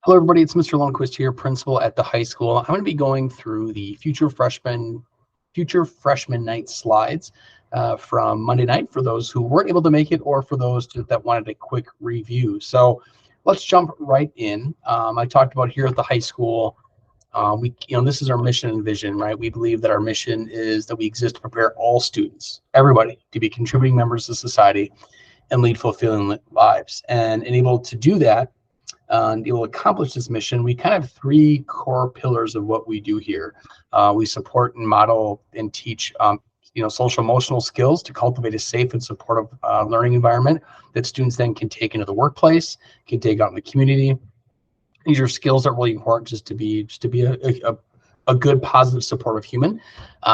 Hello, everybody. It's Mr. Lundquist here, principal at the high school. I'm going to be going through the future freshman night slides from Monday night for those who weren't able to make it or for those that wanted a quick review. So let's jump right in. I talked about here at the high school. This is our mission and vision, right? We believe that our mission is that we exist to prepare all students, everybody, to be contributing members of society and lead fulfilling lives. And able to do that, and able to accomplish this mission, we kind of have three core pillars of what we do here. We support and model and teach social emotional skills to cultivate a safe and supportive learning environment that students then can take into the workplace, can take out in the community. These are skills that are really important just to be a good, positive, supportive human.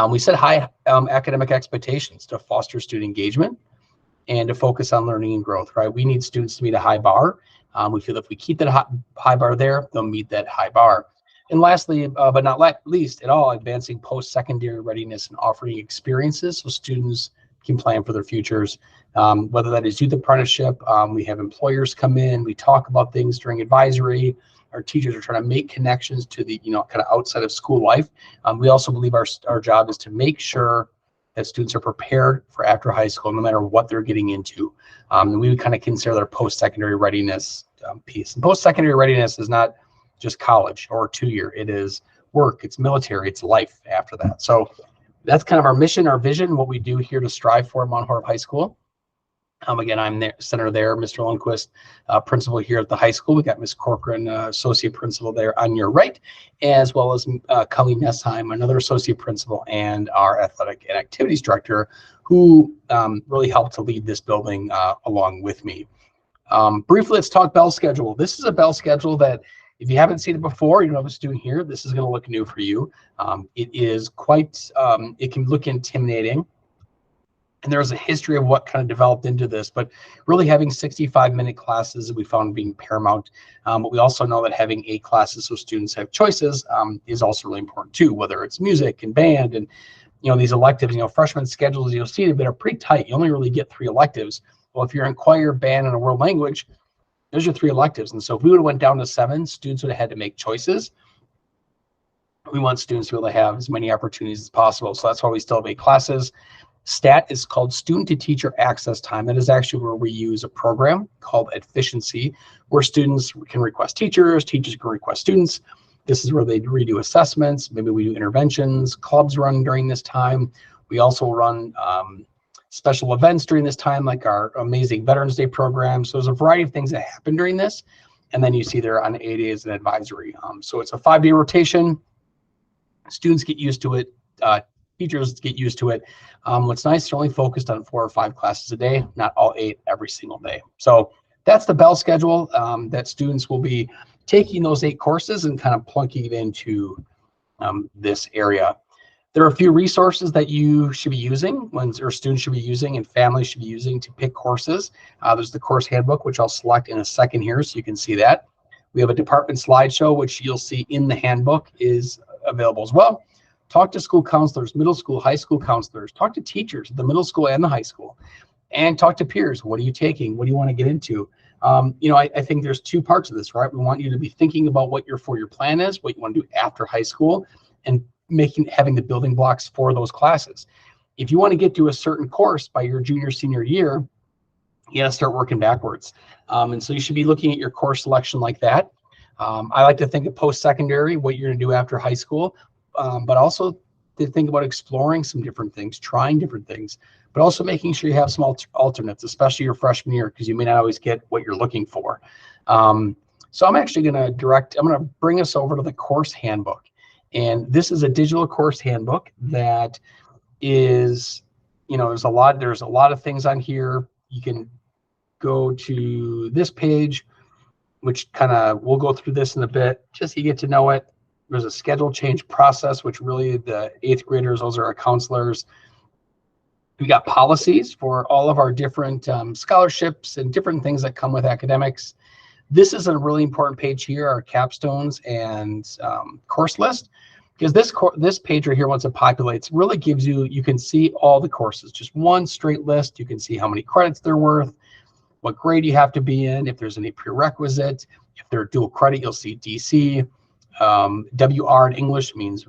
We set high academic expectations to foster student engagement and to focus on learning and growth, right? We need students to meet a high bar. We feel if we keep that high bar there, they'll meet that high bar. And lastly, but not least at all, advancing post-secondary readiness and offering experiences so students can plan for their futures, whether that is youth apprenticeship. We have employers come in, we talk about things during advisory. Our teachers are trying to make connections to the, kind of outside of school life. We also believe our job is to make sure that students are prepared for after high school, no matter what they're getting into. And we would kind of consider their post-secondary readiness piece. And post-secondary readiness is not just college or 2-year. It is work, it's military, it's life after that. So that's kind of our mission, our vision, what we do here to strive for at Mount Horeb High School. Again, I'm the center there, Mr. Lundquist, principal here at the high school. We got Ms. Corcoran, associate principal there on your right, as well as Colleen Nessheim, another associate principal, and our athletic and activities director, who really helped to lead this building along with me. Briefly, let's talk bell schedule. This is a bell schedule that if you haven't seen it before, you don't have a student here, this is going to look new for you. It is quite, it can look intimidating. And there's a history of what kind of developed into this, but really having 65-minute classes we found being paramount. But we also know that having 8 classes so students have choices is also really important too, whether it's music and band and these electives. Freshman schedules, you'll see that are pretty tight. You only really get 3 electives. Well, if you're in choir, band, and a world language, there's your 3 electives. And so if we would have went down to 7, students would have had to make choices. We want students to be able to have as many opportunities as possible. So that's why we still have 8 classes. STAT is called Student to Teacher Access Time. That is actually where we use a program called Efficiency, where students can request teachers, teachers can request students. This is where they redo assessments. Maybe we do interventions. Clubs run during this time. We also run special events during this time, like our amazing Veterans Day program. So there's a variety of things that happen during this. And then you see there on 8 days an advisory. So it's a 5-day rotation. Students get used to it. Teachers get used to it. What's nice, they're only focused on 4 or 5 classes a day, not all 8 every single day. So that's the bell schedule that students will be taking those 8 courses and kind of plunking it into this area. There are a few resources that you should be using, or students should be using, and families should be using to pick courses. There's the course handbook, which I'll select in a second here so you can see that. We have a department slideshow, which you'll see in the handbook is available as well. Talk to school counselors, middle school, high school counselors. Talk to teachers, the middle school and the high school. And talk to peers. What are you taking? What do you want to get into? I think there's 2 parts of this, right? We want you to be thinking about what your 4-year plan is, what you want to do after high school, and having the building blocks for those classes. If you want to get to a certain course by your junior, senior year, you got to start working backwards. And so you should be looking at your course selection like that. I like to think of post-secondary, what you're going to do after high school, but also to think about exploring some different things, trying different things, but also making sure you have some alternates, especially your freshman year, because you may not always get what you're looking for. So I'm actually going to bring us over to the course handbook. And this is a digital course handbook that is, there's a lot of things on here. You can go to this page, which we'll go through this in a bit, just so you get to know it. There's a schedule change process, which really the 8th graders, those are our counselors. We got policies for all of our different scholarships and different things that come with academics. This is a really important page here, our capstones and course list, because this page right here, once it populates, really gives you can see all the courses, just one straight list. You can see how many credits they're worth. what grade you have to be in, if there's any prerequisite. If they're dual credit, you'll see DC. WR in English means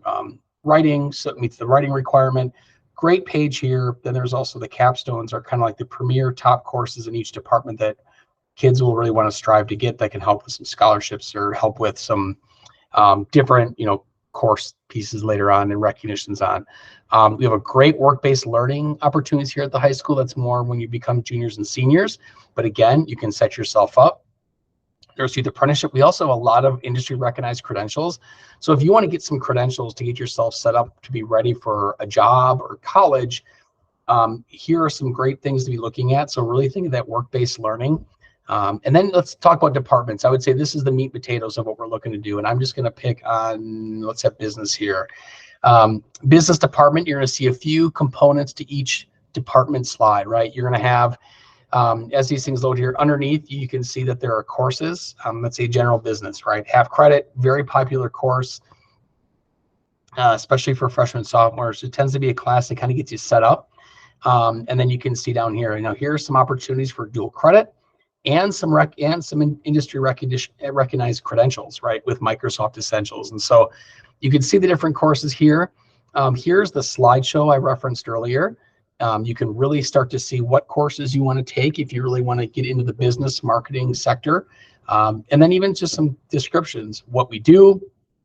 writing, so it meets the writing requirement. Great page here. Then there's also the capstones, are kind of like the premier top courses in each department that kids will really want to strive to get, that can help with some scholarships or help with some different, course pieces later on and recognitions on. We have a great work-based learning opportunities here at the high school. That's more when you become juniors and seniors. But again, you can set yourself up. There's youth apprenticeship. We also have a lot of industry recognized credentials. So if you want to get some credentials to get yourself set up to be ready for a job or college, here are some great things to be looking at. So really think of that work-based learning. And then let's talk about departments. I would say this is the meat and potatoes of what we're looking to do. And I'm just going to pick on, let's have business here. Business department, you're going to see a few components to each department slide, right? You're going to have, as these things load here, underneath, you can see that there are courses. Let's say general business, right? Half credit, very popular course, especially for freshmen and sophomores. It tends to be a class that kind of gets you set up. And then you can see down here, here are some opportunities for dual credit and some industry recognized credentials, right, with Microsoft Essentials. And so you can see the different courses here. Here's the slideshow I referenced earlier. You can really start to see what courses you want to take if you really want to get into the business marketing sector. And then even just some descriptions, what we do,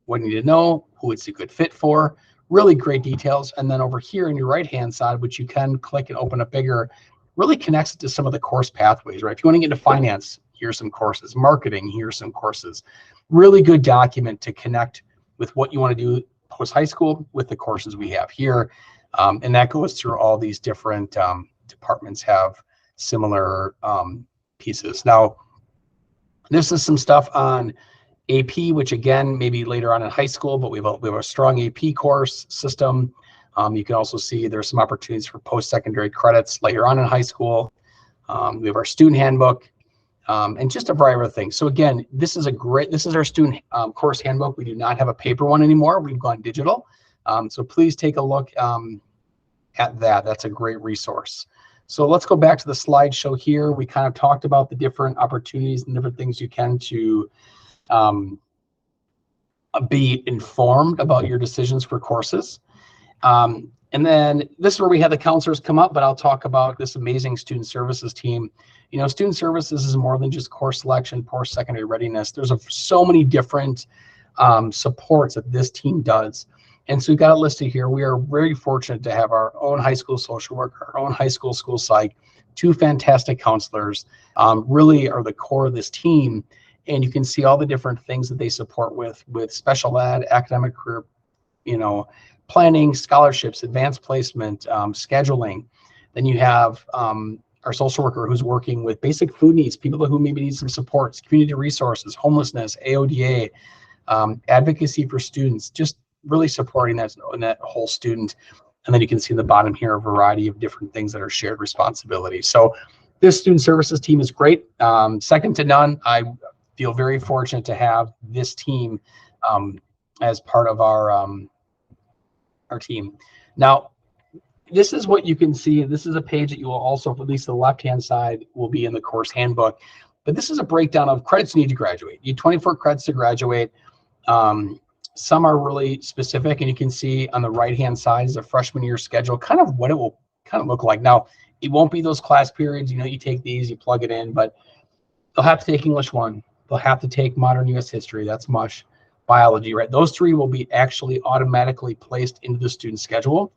what you need to know, who it's a good fit for, really great details. And then over here on your right-hand side, which you can click and open up bigger, really connects it to some of the course pathways, right? If you want to get into finance, here's some courses. Marketing, here's some courses. Really good document to connect with what you want to do post-high school with the courses we have here. And that goes through all these different departments have similar pieces. Now, this is some stuff on AP, which again, maybe later on in high school, but we have a strong AP course system. You can also see there's some opportunities for post-secondary credits later on in high school. We have our student handbook and just a variety of things. So again, this is our student course handbook. We do not have a paper one anymore. We've gone digital. So please take a look at that. That's a great resource. So let's go back to the slideshow here. We kind of talked about the different opportunities and different things you can to be informed about your decisions for courses. And then this is where we had the counselors come up, but I'll talk about this amazing student services team. Student services is more than just course selection, post-secondary readiness. There's so many different supports that this team does. And so we've got it listed here. We are very fortunate to have our own high school social worker, our own high school psych, two fantastic counselors, really are the core of this team. And you can see all the different things that they support with special ed, academic career, planning, scholarships, advanced placement, scheduling. Then you have our social worker who's working with basic food needs, people who maybe need some supports, community resources, homelessness, AODA, advocacy for students, just really supporting that whole student. And then you can see in the bottom here a variety of different things that are shared responsibility. So this student services team is great, second to none. I feel very fortunate to have this team as part of our team. Now, this is what you can see. This is a page that you will also, at least the left-hand side, will be in the course handbook. But this is a breakdown of credits you need to graduate. You need 24 credits to graduate. Some are really specific, and you can see on the right-hand side is the freshman year schedule, kind of what it will kind of look like. Now, it won't be those class periods. You take these, you plug it in, but they'll have to take English 1. They'll have to take modern U.S. history. That's MUSH. Biology, right? Those three will be actually automatically placed into the student schedule.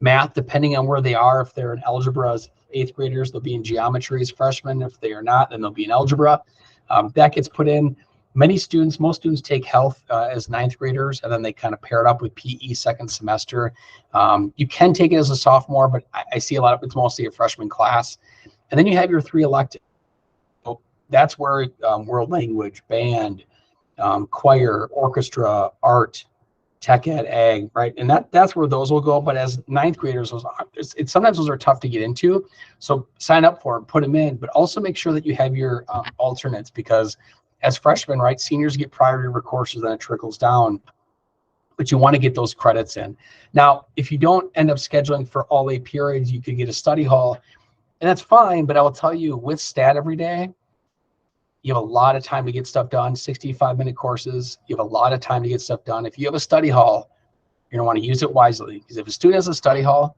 Math, depending on where they are, if they're in algebra as 8th graders, they'll be in geometry as freshmen. If they are not, then they'll be in algebra. That gets put in. Most students take health as 9th graders, and then they kind of pair it up with PE second semester. You can take it as a sophomore, but I see a lot of it's mostly a freshman class. And then you have your 3 electives. So that's where world language, band, choir, orchestra, art, tech ed, ag, right? And that's where those will go. But as 9th graders, sometimes those are tough to get into. So sign up for them, put them in, but also make sure that you have your alternates, because as freshmen, right, seniors get priority over courses, then it trickles down. But you want to get those credits in. Now, if you don't end up scheduling for all 8 periods, you could get a study hall. And that's fine, but I will tell you, with stat every day, you have a lot of time to get stuff done. 65-minute courses, you have a lot of time to get stuff done. If you have a study hall, you're going to want to use it wisely, because if a student has a study hall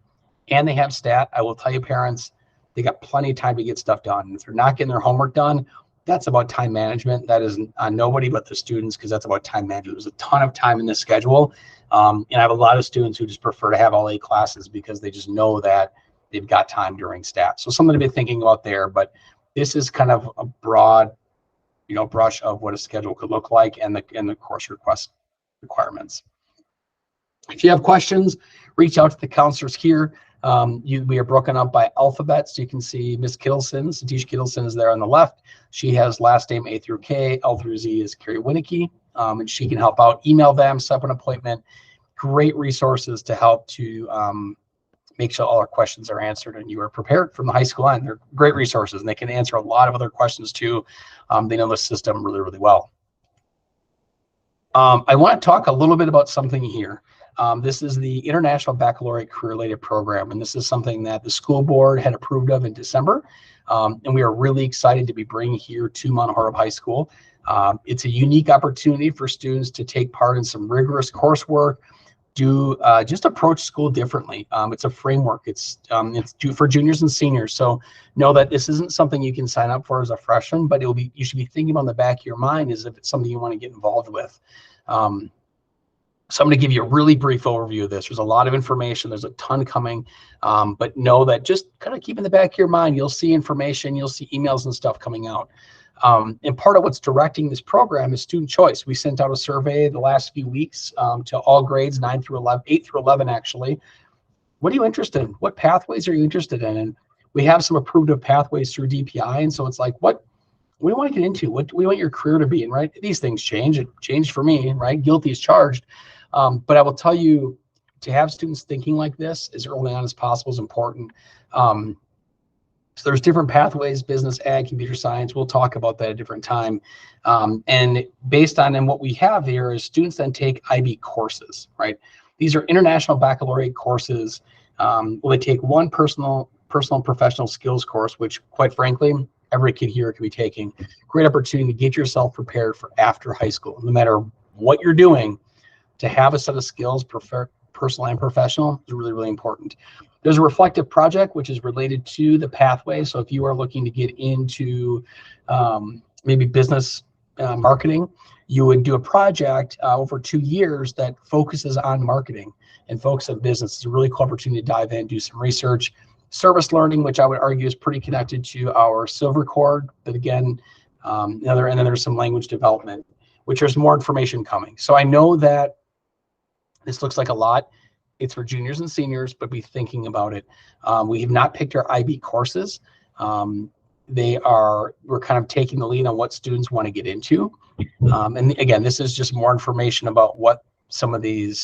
and they have stat, I will tell you, parents, they got plenty of time to get stuff done. And if they're not getting their homework done, that's about time management. That is on nobody but the students, because that's about time management. There's a ton of time in this schedule. And I have a lot of students who just prefer to have all 8 classes because they just know that they've got time during stat. So something to be thinking about there. But this is kind of a broad, brush of what a schedule could look like, and the course requirements. If you have questions, reach out to the counselors here. We are broken up by alphabet, so you can see Miss Kittleson, Satish Kittleson is there on the left. She has last name A through K, L through Z is Carrie Winnicky, and she can help out. Email them, set up an appointment. Great resources to help to make sure all our questions are answered and you are prepared from the high school end. They're great resources, and they can answer a lot of other questions too. They know the system really, really well. I want to talk a little bit about something here. This is the International Baccalaureate Career-Related Program, and this is something that the school board had approved of in December, and we are really excited to be bringing here to Mount Horeb High School. It's a unique opportunity for students to take part in some rigorous coursework, just approach school differently. It's a framework. It's due for juniors and seniors. So know that this isn't something you can sign up for as a freshman, but you should be thinking on the back of your mind as if it's something you want to get involved with. So I'm going to give you a really brief overview of this. There's a lot of information. There's a ton coming, but know that just kind of keep in the back of your mind. You'll see information. You'll see emails and stuff coming out. And part of what's directing this program is student choice. We sent out a survey the last few weeks to all grades, 8 through 11 actually. What are you interested in? What pathways are you interested in? And we have some approved of pathways through DPI. And so it's like, what do you want to get into? What do you want your career to be in, right? These things change. It changed for me, right? Guilty as charged. But I will tell you, to have students thinking like this as early on as possible is important. So there's different pathways: business, ag, computer science. We'll talk about that at a different time. And based on what we have here is students then take IB courses, right? These are international baccalaureate courses. They take one personal and professional skills course, which quite frankly, every kid here could be taking. Great opportunity to get yourself prepared for after high school. No matter what you're doing, to have a set of skills, personal and professional, is really, really important. There's a reflective project, which is related to the pathway. So if you are looking to get into maybe business marketing, you would do a project over 2 years that focuses on marketing and focus on business. It's a really cool opportunity to dive in, do some research. Service learning, which I would argue is pretty connected to our Silver Cord, but again, and then there's some language development, which there's more information coming. So I know that this looks like a lot. It's for juniors and seniors, but be thinking about it. We have not picked our IB courses. We're kind of taking the lead on what students want to get into. And again, this is just more information about what some of the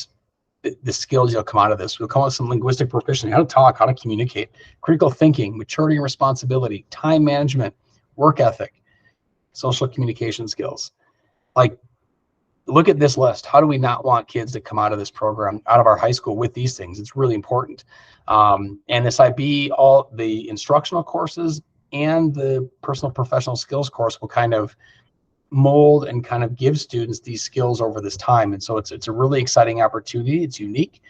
skills you'll come out of this. We'll come out with some linguistic proficiency, how to talk, how to communicate, critical thinking, maturity and responsibility, time management, work ethic, social communication skills. Like, look at this list. How do we not want kids to come out of this program, out of our high school with these things? It's really important. And this IB, all the instructional courses and the personal professional skills course will kind of mold and kind of give students these skills over this time. And so it's a really exciting opportunity. It's unique.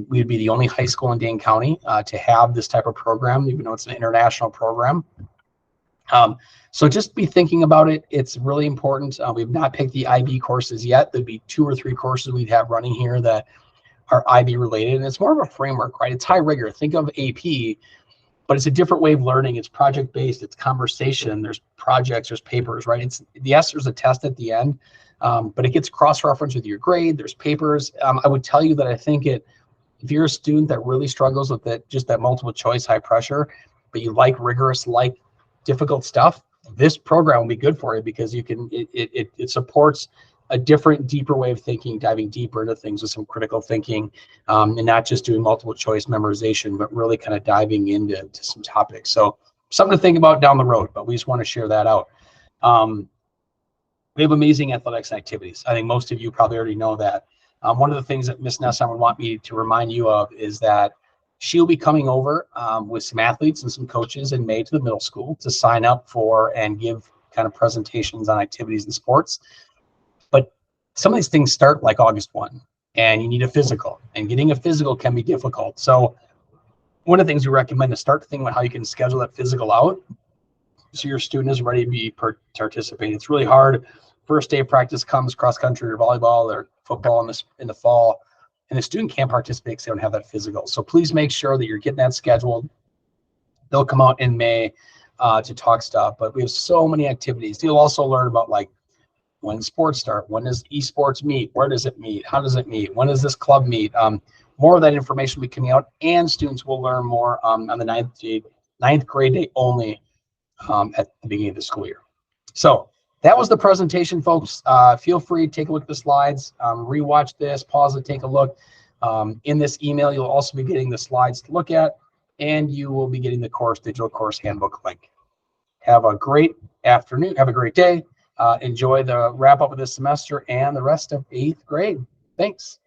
We'd be the only high school in Dane County to have this type of program, even though it's an international program. So just be thinking about it. It's really important. We've not picked the IB courses yet. There'd be 2 or 3 courses we'd have running here that are IB related, and it's more of a framework, right? It's high rigor. Think of AP, but it's a different way of learning. It's project-based, it's conversation, there's projects, there's papers, right? Yes, there's a test at the end, but it gets cross-referenced with your grade, there's papers. I would tell you that I think if you're a student that really struggles with that multiple choice, high pressure, but you like rigorous, like difficult stuff, this program will be good for you, because it supports a different, deeper way of thinking, diving deeper into things with some critical thinking, and not just doing multiple choice memorization, but really kind of diving into some topics. So something to think about down the road, but we just want to share that out. We have amazing athletics activities. I think most of you probably already know that. One of the things that Ms. Nessa would want me to remind you of is that She'll be coming over with some athletes and some coaches in May to the middle school to sign up for and give kind of presentations on activities and sports. But some of these things start like August 1, and you need a physical, and getting a physical can be difficult. So one of the things we recommend is start thinking about how you can schedule that physical out so your student is ready to be participate. It's really hard. First day of practice comes, cross country or volleyball or football in the fall, and the student can't participate because they don't have that physical. So please make sure that you're getting that scheduled. They'll come out in May to talk stuff, but we have so many activities. You'll also learn about like when sports start, when does esports meet, where does it meet, how does it meet, when does this club meet. More of that information will be coming out, and students will learn more on the ninth grade day only at the beginning of the school year. So that was the presentation, folks. Feel free to take a look at the slides, rewatch this, pause it, take a look. In this email, you'll also be getting the slides to look at, and you will be getting the digital course handbook link. Have a great afternoon. Have a great day. Enjoy the wrap up of this semester and the rest of 8th grade. Thanks.